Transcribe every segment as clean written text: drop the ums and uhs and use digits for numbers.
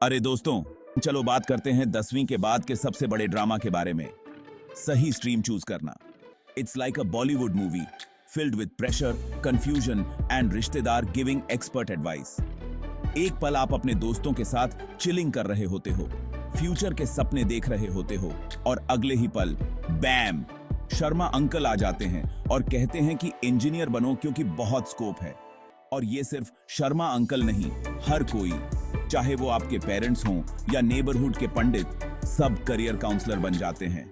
अरे दोस्तों, चलो बात करते हैं 10वीं के बाद के सबसे बड़े ड्रामा के बारे में। सही स्ट्रीम चूज करना। It's like a Bollywood movie filled with pressure, confusion and रिश्तेदार गिविंग एक्सपर्ट एडवाइस। एक पल आप अपने दोस्तों के साथ चिलिंग कर रहे होते हो, फ्यूचर के सपने देख रहे होते हो, और अगले ही पल बैम, शर्मा अंकल आ जाते हैं और कहते हैं कि इंजीनियर बनो क्योंकि बहुत स्कोप है। और ये सिर्फ शर्मा अंकल नहीं, हर कोई, चाहे वो आपके पेरेंट्स हों या नेबरहुड के पंडित, सब करियर काउंसलर बन जाते हैं।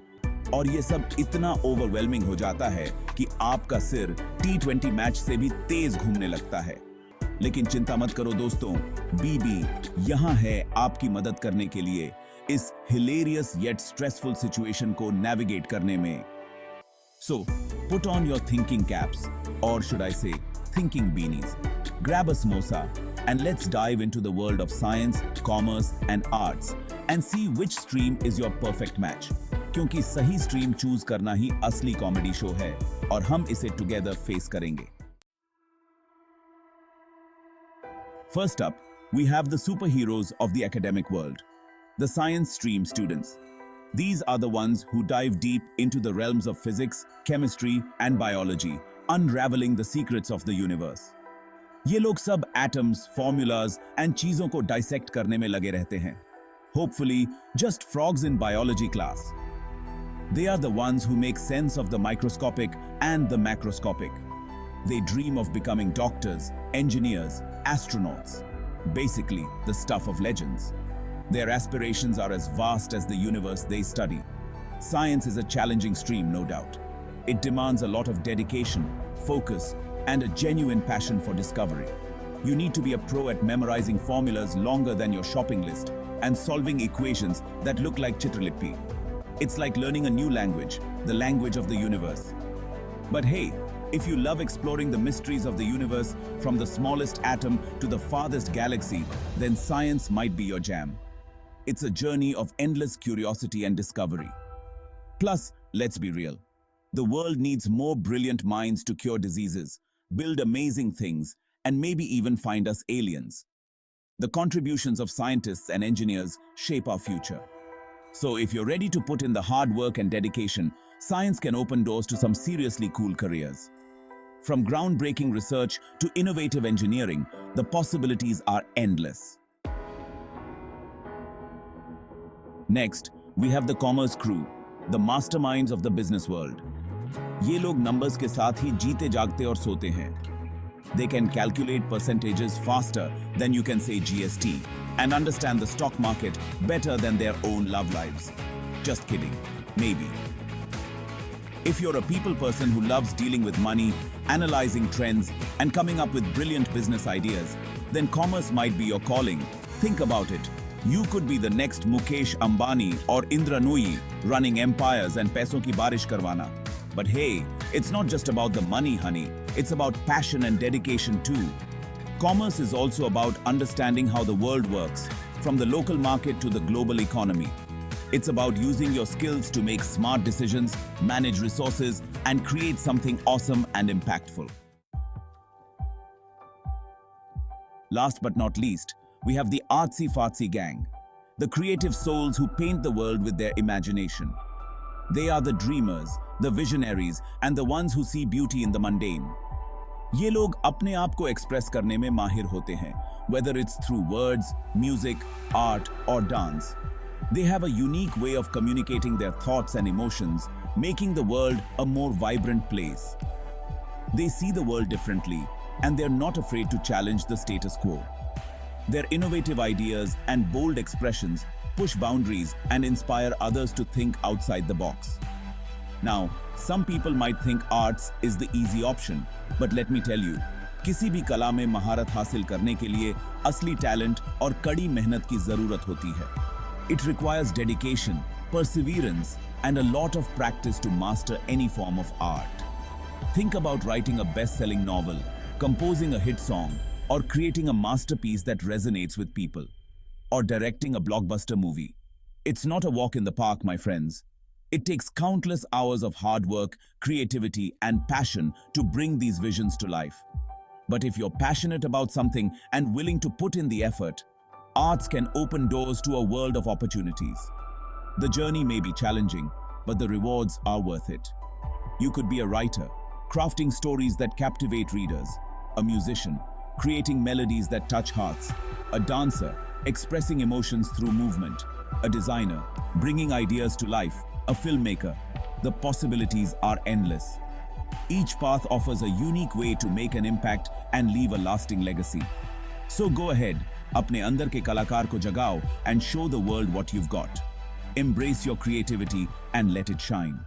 और ये सब इतना ओवरवेलमिंग हो जाता है कि आपका सिर T20 मैच से भी तेज घूमने लगता है। लेकिन चिंता मत करो दोस्तों, बीबी यहाँ है आपकी मदद करने के लिए इस हिलेरियस येट स्ट्रेसफुल सिचुएशन को नेविगेट करने में। So put on your thinking caps, और शुड आई से thinking beanies. Grab a samosa and let's dive into the world of science, commerce and arts and see which stream is your perfect match. क्योंकि सही stream choose करना ही असली comedy show है और हम इसे टुगेदर फेस करेंगे। First up, we have the superheroes of the academic world, the science stream students. These are the ones who dive deep into the realms of physics, chemistry and biology, unraveling the secrets of the universe. ये लोग सब atoms, formulas and चीजों को dissect करने में लगे रहते हैं। Hopefully, just frogs in biology class. They are the ones who make sense of the microscopic and the macroscopic. They dream of becoming doctors, engineers, astronauts. Basically, the stuff of legends. Their aspirations are as vast as the universe they study. Science is a challenging stream, no doubt. It demands a lot of dedication, focus, and a genuine passion for discovery. You need to be a pro at memorizing formulas longer than your shopping list and solving equations that look like Chitralippi. It's like learning a new language, the language of the universe. But hey, if you love exploring the mysteries of the universe from the smallest atom to the farthest galaxy, then science might be your jam. It's a journey of endless curiosity and discovery. Plus, let's be real. The world needs more brilliant minds to cure diseases, build amazing things, and maybe even find us aliens. The contributions of scientists and engineers shape our future. So if you're ready to put in the hard work and dedication, science can open doors to some seriously cool careers. From groundbreaking research to innovative engineering, the possibilities are endless. Next, we have the commerce crew, the masterminds of the business world. ये लोग numbers के साथ ही जीते जागते और सोते हैं। They can calculate percentages faster than you can say GST and understand the stock market better than their own love lives. Just kidding. Maybe. If you're a people person who loves dealing with money, analyzing trends, and coming up with brilliant business ideas, then commerce might be your calling. Think about it. You could be the next Mukesh Ambani or Indra Nooyi, running empires and पैसों की बारिश करवाना. But hey, it's not just about the money, honey. It's about passion and dedication too. Commerce is also about understanding how the world works, from the local market to the global economy. It's about using your skills to make smart decisions, manage resources, and create something awesome and impactful. Last but not least, we have the artsy-fartsy gang, the creative souls who paint the world with their imagination. They are the dreamers, the visionaries, and the ones who see beauty in the mundane. ये लोग अपने आप को express करने में माहिर होते हैं, whether it's through words, music, art, or dance. They have a unique way of communicating their thoughts and emotions, making the world a more vibrant place. They see the world differently, and they're not afraid to challenge the status quo. Their innovative ideas and bold expressions push boundaries and inspire others to think outside the box. Now, some people might think arts is the easy option, but let me tell you, किसी भी कला में महारत हासिल करने के लिए असली टैलेंट और कड़ी मेहनत की जरूरत होती है. It requires dedication, perseverance, and a lot of practice to master any form of art. Think about writing a best-selling novel, composing a hit song, or creating a masterpiece that resonates with people, or directing a blockbuster movie. It's not a walk in the park, my friends. It takes countless hours of hard work, creativity, and passion to bring these visions to life. But if you're passionate about something and willing to put in the effort, Arts can open doors to a world of opportunities. The journey may be challenging, but the rewards are worth it. You could be a writer, crafting stories that captivate readers, a musician, creating melodies that touch hearts, a dancer, expressing emotions through movement, a designer, bringing ideas to life, a filmmaker. The possibilities are endless. Each path offers a unique way to make an impact and leave a lasting legacy. So go ahead, अपने अंदर के कलाकार को जगाओ and show the world what you've got. Embrace your creativity and let it shine.